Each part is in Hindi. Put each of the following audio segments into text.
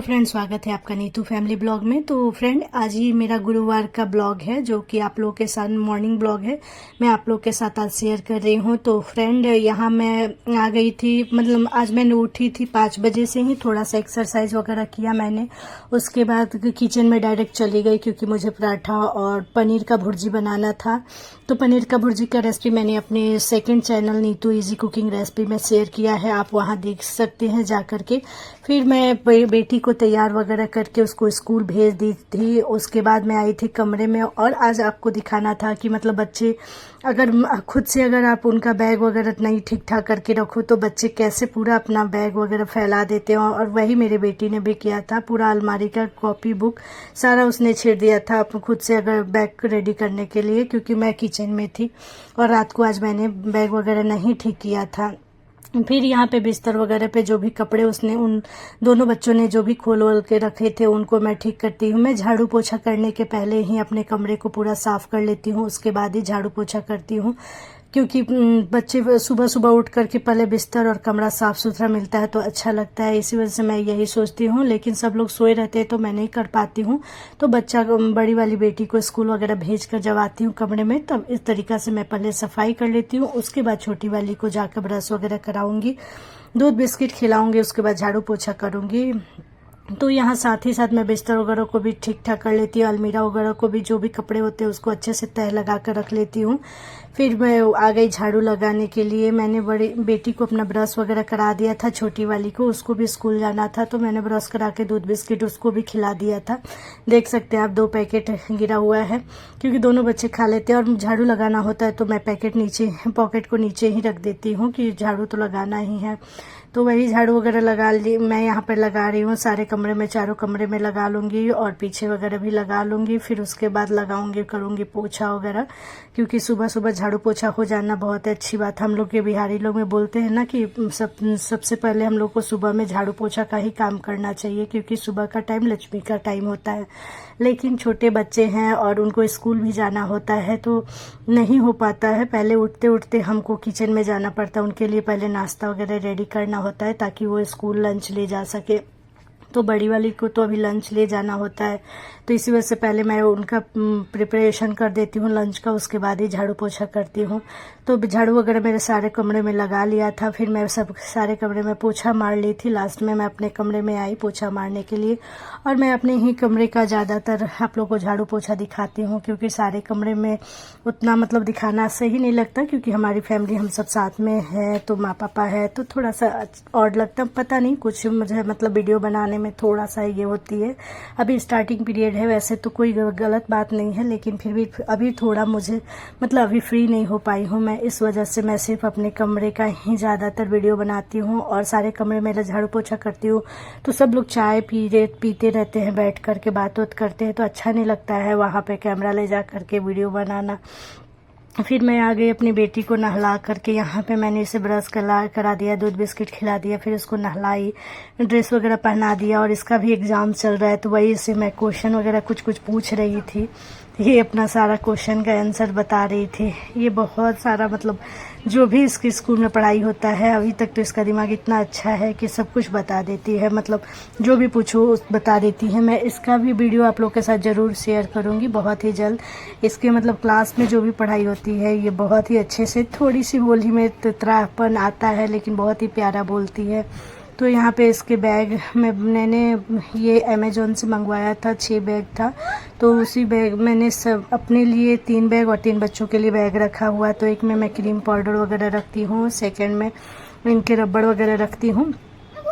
फ्रेंड, स्वागत है आपका नीतू फैमिली ब्लॉग में। तो फ्रेंड, आज ही मेरा गुरुवार का ब्लॉग है जो कि आप लोग के साथ मॉर्निंग ब्लॉग है। मैं आप लोग के साथ आज शेयर कर रही हूँ। तो फ्रेंड, यहाँ मैं आ गई थी, मतलब आज मैंने उठी थी 5 बजे से ही, थोड़ा सा एक्सरसाइज वगैरह किया मैंने। उसके बाद किचन में डायरेक्ट चली गई क्योंकि मुझे पराठा और पनीर का भुर्जी बनाना था। तो पनीर का भुर्जी का रेसिपी मैंने अपने second channel Neetu easy cooking recipe में शेयर किया है, आप वहाँ देख सकते हैं जा करके। फिर मैं बेटी को तैयार वगैरह करके उसको स्कूल भेज दी थी। उसके बाद मैं आई थी कमरे में, और आज आपको दिखाना था कि मतलब बच्चे अगर खुद से अगर आप उनका बैग वगैरह नहीं ठीक ठाक करके रखो तो बच्चे कैसे पूरा अपना बैग वगैरह फैला देते हैं। और वही मेरे बेटी ने भी किया था, पूरा अलमारी का कॉपी बुक सारा उसने छेड़ दिया था खुद से अगर बैग रेडी करने के लिए, क्योंकि मैं किचन में थी और रात को आज मैंने बैग वगैरह नहीं ठीक किया था। फिर यहाँ पे बिस्तर वगैरह पे जो भी कपड़े उसने उन दोनों बच्चों ने जो भी खोल वोल के रखे थे उनको मैं ठीक करती हूँ। मैं झाड़ू पोछा करने के पहले ही अपने कमरे को पूरा साफ कर लेती हूँ, उसके बाद ही झाड़ू पोछा करती हूँ, क्योंकि बच्चे सुबह सुबह उठ करके पहले बिस्तर और कमरा साफ सुथरा मिलता है तो अच्छा लगता है। इसी वजह से मैं यही सोचती हूँ, लेकिन सब लोग सोए रहते हैं तो मैं नहीं कर पाती हूँ। तो बड़ी वाली बेटी को स्कूल वगैरह भेज कर जब आती हूँ कमरे में, तब इस तरीका से मैं पहले सफाई कर लेती हूँ। उसके बाद छोटी वाली को जाकर ब्रश वगैरह कराऊंगी, दूध बिस्किट खिलाऊंगी, उसके बाद झाड़ू पोछा करूंगी। तो यहाँ साथ ही साथ मैं बिस्तर वगैरह को भी ठीक ठाक कर लेती हूँ, अलमीरा वगैरह को भी जो भी कपड़े होते हैं उसको अच्छे से तह लगा कर रख लेती हूँ। फिर मैं आ गई झाड़ू लगाने के लिए। मैंने बड़ी बेटी को अपना ब्रश वगैरह करा दिया था, छोटी वाली को, उसको भी स्कूल जाना था तो मैंने ब्रश करा के दूध बिस्किट उसको भी खिला दिया था। देख सकते हैं आप 2 पैकेट गिरा हुआ है क्योंकि दोनों बच्चे खा लेते हैं। और झाड़ू लगाना होता है तो मैं पैकेट नीचे पॉकेट को नीचे ही रख देती हूँ कि झाड़ू तो लगाना ही है। तो वही झाड़ू वगैरह लगा ली मैं यहाँ पर लगा रही हूँ, सारे कमरे में, चारों कमरे में लगा लूँगी और पीछे वगैरह भी लगा लूँगी। फिर उसके बाद लगाऊंगी, करूँगी पोछा वगैरह, क्योंकि सुबह सुबह झाड़ू पोछा हो जाना बहुत अच्छी बात। हम लोग के बिहारी लोग में बोलते हैं ना कि सबसे पहले हम लोग को सुबह में झाड़ू पोछा का ही काम करना चाहिए, क्योंकि सुबह का टाइम लक्ष्मी का टाइम होता है। लेकिन छोटे बच्चे हैं और उनको स्कूल भी जाना होता है तो नहीं हो पाता है। पहले उठते उठते हमको किचन में जाना पड़ता है, उनके लिए पहले नाश्ता वगैरह रेडी करना होता है ताकि वो स्कूल लंच ले जा सके। तो बड़ी वाली को तो अभी लंच ले जाना होता है, तो इसी वजह से पहले मैं उनका प्रिपरेशन कर देती हूँ लंच का, उसके बाद ही झाड़ू पोछा करती हूँ। तो झाड़ू वगैरह मेरे सारे कमरे में लगा लिया था, फिर मैं सारे कमरे में पोछा मार ली थी। लास्ट में मैं अपने कमरे में आई पोछा मारने के लिए, और मैं अपने ही कमरे का ज़्यादातर आप लोग को झाड़ू पोछा दिखाती हूँ, क्योंकि सारे कमरे में उतना मतलब दिखाना सही नहीं लगता, क्योंकि हमारी फैमिली हम सब साथ में है तो माँ पापा है तो थोड़ा सा ऑड लगता, पता नहीं कुछ मुझे मतलब वीडियो बनाने में थोड़ा सा ये होती है। अभी स्टार्टिंग पीरियड है, वैसे तो कोई गलत बात नहीं है, लेकिन फिर भी अभी थोड़ा मुझे मतलब अभी फ्री नहीं हो पाई हूँ मैं, इस वजह से मैं सिर्फ अपने कमरे का ही ज़्यादातर वीडियो बनाती हूँ और सारे कमरे में झाड़ू पोछा करती हूँ। तो सब लोग चाय पीते रहते हैं, बैठ करके बात करते हैं, तो अच्छा नहीं लगता है वहाँ पे कैमरा ले जा करके वीडियो बनाना। फिर मैं आ गई अपनी बेटी को नहला करके, यहाँ पे मैंने इसे ब्रश करा दिया, दूध बिस्किट खिला दिया, फिर उसको नहलाई, ड्रेस वगैरह पहना दिया। और इसका भी एग्ज़ाम चल रहा है तो वही से मैं क्वेश्चन वगैरह कुछ पूछ रही थी। ये अपना सारा क्वेश्चन का आंसर बता रही थी। ये बहुत सारा मतलब जो भी इसके स्कूल में पढ़ाई होता है अभी तक, तो इसका दिमाग इतना अच्छा है कि सब कुछ बता देती है, मतलब जो भी पूछो बता देती है। मैं इसका भी वीडियो आप लोग के साथ ज़रूर शेयर करूँगी बहुत ही जल्द। इसके मतलब क्लास में जो भी पढ़ाई होती है ये बहुत ही अच्छे से, थोड़ी सी बोली में तितरापन आता है लेकिन बहुत ही प्यारा बोलती है। तो यहाँ पे इसके बैग में मैंने ये अमेज़ॉन से मंगवाया था, 6 बैग था, तो उसी बैग मैंने सब अपने लिए 3 बैग और 3 बच्चों के लिए बैग रखा हुआ। तो एक में मैं क्रीम पाउडर वगैरह रखती हूँ, सेकंड में इनके रबड़ वगैरह रखती हूँ,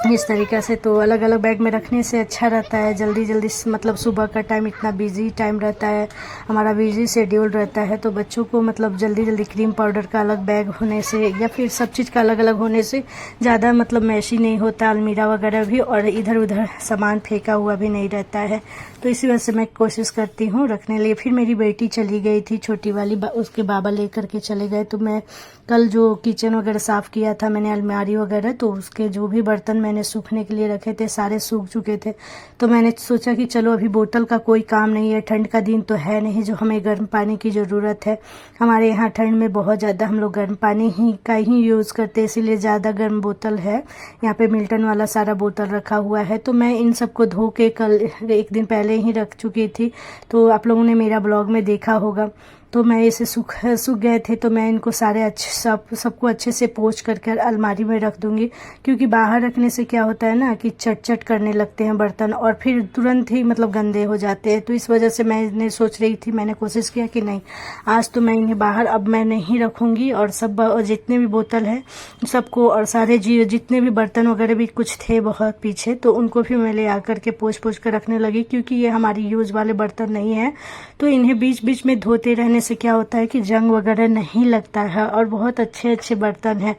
इस तरीक़ा से। तो अलग अलग बैग में रखने से अच्छा रहता है, जल्दी जल्दी मतलब सुबह का टाइम इतना बिजी टाइम रहता है, हमारा बिजी शेड्यूल रहता है, तो बच्चों को मतलब जल्दी जल्दी क्रीम पाउडर का अलग बैग होने से या फिर सब चीज़ का अलग अलग होने से ज़्यादा मतलब मैशी नहीं होता अलमीरा वगैरह भी, और इधर उधर सामान फेंका हुआ भी नहीं रहता है। तो इसी वजह से मैं कोशिश करती हूँ रखने लिए। फिर मेरी बेटी चली गई थी छोटी वाली, उसके बाबा लेकर के चले गए। तो मैं कल जो किचन वगैरह साफ़ किया था मैंने, अलमारी वगैरह, तो उसके जो भी बर्तन मैंने मैंने सूखने के लिए रखे थे, सारे सूख चुके थे। तो मैंने सोचा कि चलो अभी बोतल का कोई काम नहीं है, ठंड का दिन तो है नहीं जो हमें गर्म पानी की ज़रूरत है। हमारे यहाँ ठंड में बहुत ज़्यादा हम लोग गर्म पानी का ही यूज़ करते हैं, इसीलिए ज़्यादा गर्म बोतल है। यहाँ पे मिल्टन वाला सारा बोतल रखा हुआ है। तो मैं इन सबको धो के कल एक दिन पहले ही रख चुकी थी, तो आप लोगों ने मेरा ब्लॉग में देखा होगा। तो मैं इसे सूख गए थे, तो मैं इनको सारे अच्छे सबको अच्छे से पोंछ करके अलमारी में रख दूंगी, क्योंकि बाहर रखने से क्या होता है ना कि चट करने लगते हैं बर्तन और फिर तुरंत ही मतलब गंदे हो जाते हैं। तो इस वजह से मैंने सोच रही थी, मैंने कोशिश किया कि नहीं, आज तो मैं इन्हें बाहर अब मैं नहीं रखूंगी, और सब जितने भी बोतल है सबको और सारे जितने भी बर्तन वगैरह भी कुछ थे बहुत पीछे, तो उनको भी मैं ले आकर के पोंछ कर रखने लगी, क्योंकि ये हमारी यूज़ वाले बर्तन नहीं है। तो इन्हें बीच बीच में धोते रहने से क्या होता है कि जंग वगैरह नहीं लगता है, और बहुत अच्छे बर्तन हैं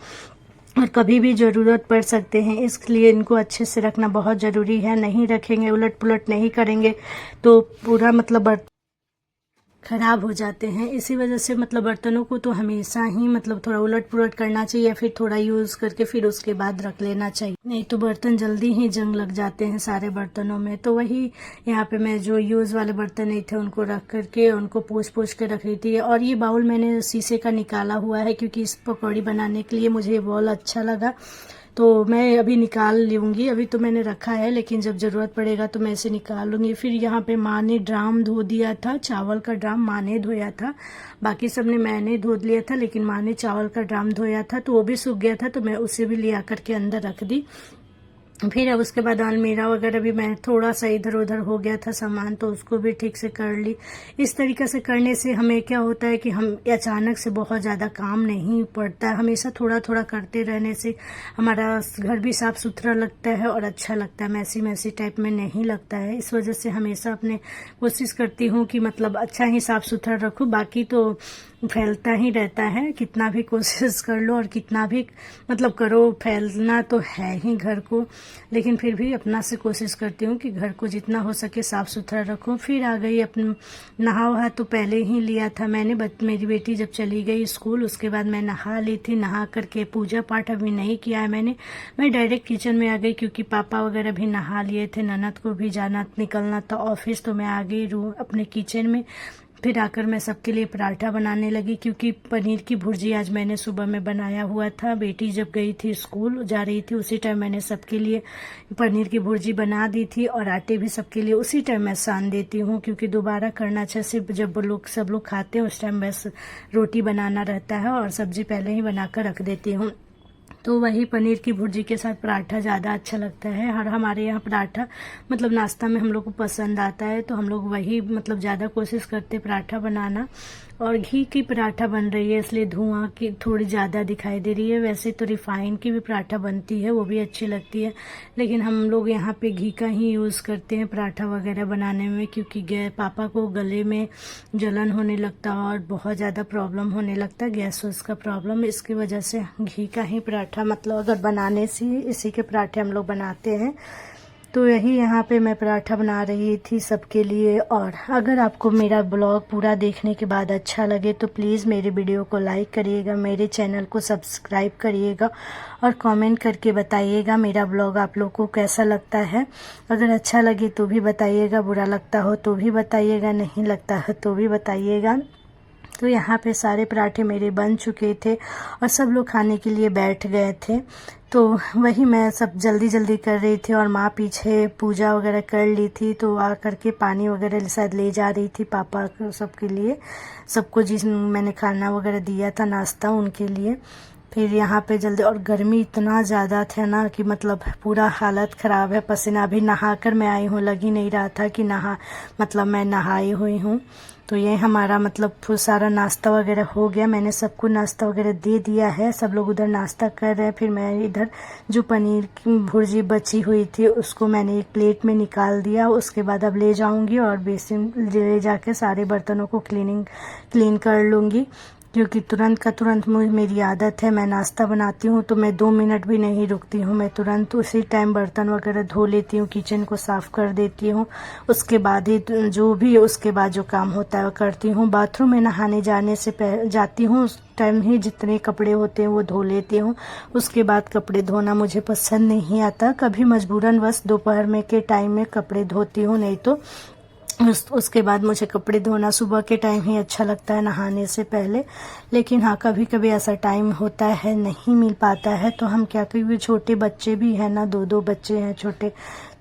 और कभी भी ज़रूरत पड़ सकते हैं, इसलिए इनको अच्छे से रखना बहुत ज़रूरी है। नहीं रखेंगे, उलट पुलट नहीं करेंगे तो पूरा मतलब खराब हो जाते हैं। इसी वजह से मतलब बर्तनों को तो हमेशा ही मतलब थोड़ा उलट पुलट करना चाहिए, फिर थोड़ा यूज़ करके फिर उसके बाद रख लेना चाहिए, नहीं तो बर्तन जल्दी ही जंग लग जाते हैं सारे बर्तनों में। तो वही यहाँ पे मैं जो यूज़ वाले बर्तन नहीं थे उनको रख करके उनको पोंछ के रख रही थी। और ये बाउल मैंने शीशे का निकाला हुआ है, क्योंकि इस पकौड़ी बनाने के लिए मुझे ये बाउल अच्छा लगा, तो मैं अभी निकाल लूँगी। अभी तो मैंने रखा है, लेकिन जब ज़रूरत पड़ेगा तो मैं इसे निकाल लूँगी। फिर यहाँ पे माँ ने ड्राम धो दिया था, चावल का ड्राम माँ ने धोया था, बाकी सब ने मैंने धो लिया था, लेकिन माँ ने चावल का ड्राम धोया था तो वो भी सूख गया था, तो मैं उसे भी ले आकर के अंदर रख दी। फिर अब उसके बाद अलमीरा वगैरह भी मैं थोड़ा सा इधर उधर हो गया था सामान, तो उसको भी ठीक से कर ली। इस तरीके से करने से हमें क्या होता है कि हम अचानक से बहुत ज़्यादा काम नहीं पड़ता है, हमेशा थोड़ा थोड़ा करते रहने से हमारा घर भी साफ़ सुथरा लगता है और अच्छा लगता है, मैसी टाइप में नहीं लगता है। इस वजह से हमेशा अपने कोशिश करती हूँ कि मतलब अच्छा ही साफ़ सुथरा रखूँ, बाकी तो फैलता ही रहता है, कितना भी कोशिश कर लो और कितना भी मतलब करो, फैलना तो है ही घर को, लेकिन फिर भी अपना से कोशिश करती हूँ कि घर को जितना हो सके साफ़ सुथरा रखूँ। फिर आ गई अपना नहा वहा तो पहले ही लिया था मैंने, मेरी बेटी जब चली गई स्कूल उसके बाद मैं नहा ली थी। नहा करके पूजा पाठ अभी नहीं किया है मैं डायरेक्ट किचन में आ गई, क्योंकि पापा वगैरह भी नहा लिए थे, ननद को भी निकलना था ऑफिस, तो मैं आ गई अपने किचन में। फिर आकर मैं सबके लिए पराठा बनाने लगी, क्योंकि पनीर की भुर्जी आज मैंने सुबह में बनाया हुआ था। बेटी जब गई थी स्कूल जा रही थी उसी टाइम मैंने सबके लिए पनीर की भुर्जी बना दी थी, और आटे भी सबके लिए उसी टाइम मैं सान देती हूँ, क्योंकि दोबारा करना अच्छा, सिर्फ जब सब लोग खाते हैं उस टाइम बस रोटी बनाना रहता है और सब्जी पहले ही बनाकर रख देती हूँ। तो वही पनीर की भुर्जी के साथ पराठा ज़्यादा अच्छा लगता है, और हमारे यहाँ पराठा मतलब नाश्ता में हम लोग को पसंद आता है, तो हम लोग वही मतलब ज़्यादा कोशिश करते पराठा बनाना। और घी की पराठा बन रही है इसलिए धुआं की थोड़ी ज़्यादा दिखाई दे रही है, वैसे तो रिफाइन की भी पराठा बनती है वो भी अच्छी लगती है, लेकिन हम लोग यहाँ पे घी का ही यूज़ करते हैं पराठा वगैरह बनाने में, क्योंकि पापा को गले में जलन होने लगता और बहुत ज़्यादा प्रॉब्लम होने लगता, गैस का प्रॉब्लम, इसकी वजह से घी का ही पराठा मतलब अगर बनाने से इसी के पराठे हम लोग बनाते हैं। तो यही यहाँ पे मैं पराठा बना रही थी सबके लिए। और अगर आपको मेरा ब्लॉग पूरा देखने के बाद अच्छा लगे तो प्लीज़ मेरे वीडियो को लाइक करिएगा, मेरे चैनल को सब्सक्राइब करिएगा और कमेंट करके बताइएगा मेरा ब्लॉग आप लोग को कैसा लगता है। अगर अच्छा लगे तो भी बताइएगा, बुरा लगता हो तो भी बताइएगा, नहीं लगता है तो भी बताइएगा। तो यहाँ पे सारे पराठे मेरे बन चुके थे और सब लोग खाने के लिए बैठ गए थे, तो वही मैं सब जल्दी कर रही थी। और माँ पीछे पूजा वगैरह कर ली थी, तो आ करके पानी वगैरह शायद ले जा रही थी पापा को सबके लिए, सबको जिस मैंने खाना वगैरह दिया था नाश्ता उनके लिए। फिर यहाँ पे जल्दी, और गर्मी इतना ज़्यादा था ना कि मतलब पूरा हालत ख़राब है, पसीना अभी नहा कर मैं आई हूँ, लग ही नहीं रहा था कि मैं नहाई हुई हूँ। तो ये हमारा मतलब सारा नाश्ता वगैरह हो गया, मैंने सबको नाश्ता वगैरह दे दिया है, सब लोग उधर नाश्ता कर रहे हैं। फिर मैं इधर जो पनीर की भुर्जी बची हुई थी उसको मैंने एक प्लेट में निकाल दिया, उसके बाद अब ले जाऊंगी और बेसिन ले जाके सारे बर्तनों को क्लीन कर लूँगी, क्योंकि तुरंत का तुरंत मेरी आदत है। मैं नाश्ता बनाती हूँ तो मैं 2 मिनट भी नहीं रुकती हूँ, मैं तुरंत उसी टाइम बर्तन वगैरह धो लेती हूँ, किचन को साफ़ कर देती हूँ। उसके बाद ही जो भी उसके बाद जो काम होता है वो करती हूँ। बाथरूम में नहाने जाने से जाती हूँ उस टाइम ही जितने कपड़े होते हैं वो धो लेती हूँ। उसके बाद कपड़े धोना मुझे पसंद नहीं आता। कभी मजबूरन बस दोपहर में के टाइम में कपड़े धोती हूँ, नहीं तो उसके बाद मुझे कपड़े धोना सुबह के टाइम ही अच्छा लगता है, नहाने से पहले। लेकिन हाँ, कभी कभी ऐसा टाइम होता है, नहीं मिल पाता है, तो हम क्या करें, छोटे बच्चे भी हैं ना, 2 बच्चे हैं छोटे,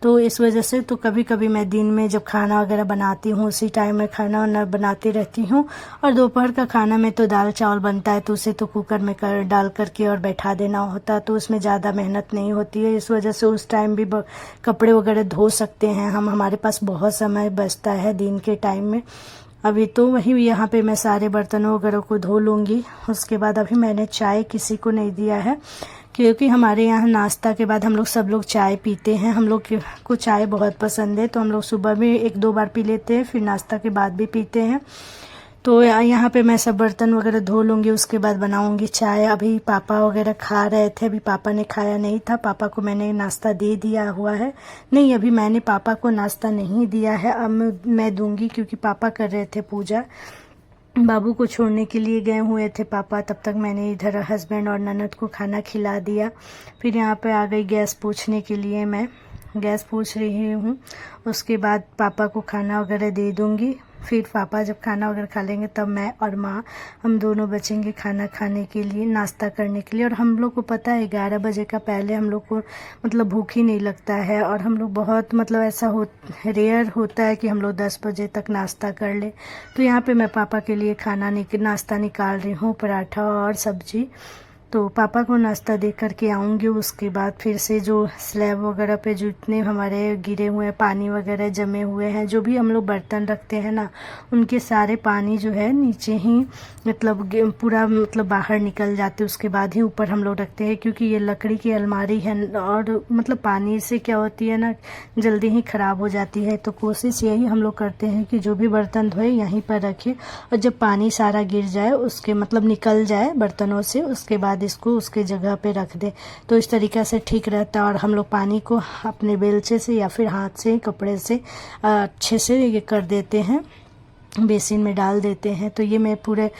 तो इस वजह से तो कभी कभी मैं दिन में जब खाना वगैरह बनाती हूँ उसी टाइम में खाना वाना बनाती रहती हूँ। और दोपहर का खाना में तो दाल चावल बनता है, तो उसे तो कुकर में डाल करके और बैठा देना होता है, तो उसमें ज़्यादा मेहनत नहीं होती है। इस वजह से उस टाइम भी कपड़े वगैरह धो सकते हैं हम, हमारे पास बहुत समय बचता है दिन के टाइम में। अभी तो वही यहाँ पे मैं सारे बर्तनों वगैरह को धो लूँगी। उसके बाद अभी मैंने चाय किसी को नहीं दिया है, क्योंकि हमारे यहाँ नाश्ता के बाद हम लोग सब लोग चाय पीते हैं। हम लोग को चाय बहुत पसंद है, तो हम लोग सुबह में 1-2 बार पी लेते हैं, फिर नाश्ता के बाद भी पीते हैं। तो यहाँ पे मैं सब बर्तन वगैरह धो लूँगी, उसके बाद बनाऊँगी चाय। अभी पापा वगैरह खा रहे थे, अभी पापा ने खाया नहीं था, पापा को मैंने नाश्ता दे दिया हुआ है। नहीं, अभी मैंने पापा को नाश्ता नहीं दिया है, अब मैं दूँगी, क्योंकि पापा कर रहे थे पूजा। बाबू को छोड़ने के लिए गए हुए थे पापा, तब तक मैंने इधर हस्बैंड और ननद को खाना खिला दिया। फिर यहाँ पे आ गई गैस पूछने के लिए, मैं गैस पूछ रही हूँ। उसके बाद पापा को खाना वगैरह दे दूँगी। फिर पापा जब खाना वगैरह खा लेंगे तब मैं और माँ, हम दोनों बचेंगे खाना खाने के लिए, नाश्ता करने के लिए। और हम लोग को पता है 11 बजे का पहले हम लोग को मतलब भूख ही नहीं लगता है, और हम लोग बहुत मतलब ऐसा रेयर होता है कि हम लोग 10 बजे तक नाश्ता कर ले। तो यहाँ पे मैं पापा के लिए नाश्ता निकाल रही हूँ, पराठा और सब्जी। तो पापा को नाश्ता दे करके आऊँगी। उसके बाद फिर से जो स्लैब वगैरह पे जितने हमारे गिरे हुए हैं, पानी वगैरह जमे हुए हैं, जो भी हम लोग बर्तन रखते हैं ना, उनके सारे पानी जो है नीचे ही मतलब पूरा मतलब बाहर निकल जाते, उसके बाद ही ऊपर हम लोग रखते हैं। क्योंकि ये लकड़ी की अलमारी है और मतलब पानी से क्या होती है ना, जल्दी ही ख़राब हो जाती है। तो कोशिश यही हम लोग करते हैं कि जो भी बर्तन धोए यहीं पर रखें, और जब पानी सारा गिर जाए, उसके मतलब निकल जाए बर्तनों से, उसके बाद इसको उसके जगह पे रख दे, तो इस तरीक़े से ठीक रहता है। और हम लोग पानी को अपने बेलचे से या फिर हाथ से कपड़े से अच्छे से ये कर देते हैं, बेसिन में डाल देते हैं। तो ये मैं पूरे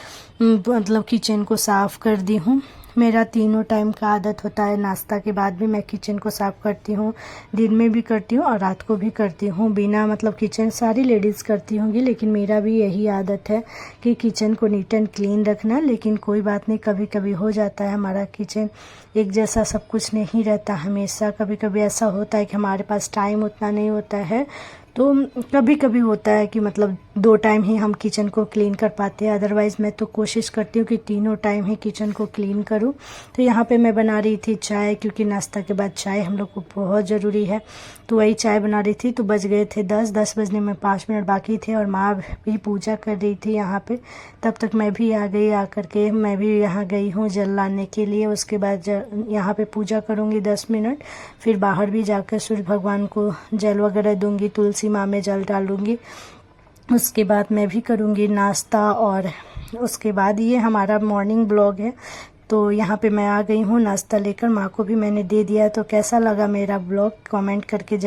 मतलब किचन को साफ़ कर दी हूँ। मेरा तीनों टाइम का आदत होता है, नाश्ता के बाद भी मैं किचन को साफ़ करती हूँ, दिन में भी करती हूँ और रात को भी करती हूँ। बिना मतलब किचन सारी लेडीज़ करती होंगी, लेकिन मेरा भी यही आदत है कि किचन को नीट एंड क्लीन रखना। लेकिन कोई बात नहीं, कभी कभी हो जाता है, हमारा किचन एक जैसा सब कुछ नहीं रहता हमेशा। कभी कभी ऐसा होता है कि हमारे पास टाइम उतना नहीं होता है, तो कभी कभी होता है कि मतलब 2 टाइम ही हम किचन को क्लीन कर पाते हैं। अदरवाइज़ मैं तो कोशिश करती हूँ कि तीनों टाइम ही किचन को क्लीन करूँ। तो यहाँ पे मैं बना रही थी चाय, क्योंकि नाश्ता के बाद चाय हम लोग को बहुत ज़रूरी है। तो वही चाय बना रही थी। तो बज गए थे 10 बजने में 5 मिनट बाकी थे, और माँ भी पूजा कर रही थी यहाँ पे। तब तक मैं भी आ गई, आकर के मैं भी यहाँ गई हूँ जल लाने के लिए। उसके बाद यहाँ पे पूजा करूँगी 10 मिनट, फिर बाहर भी जाकर सूर्य भगवान को जल वगैरह दूँगी, तुलसी माँ में जल डालूँगी। उसके बाद मैं भी करूँगी नाश्ता, और उसके बाद ये हमारा मॉर्निंग ब्लॉग है। तो यहाँ पे मैं आ गई हूँ नाश्ता लेकर, माँ को भी मैंने दे दिया। तो कैसा लगा मेरा ब्लॉग कमेंट करके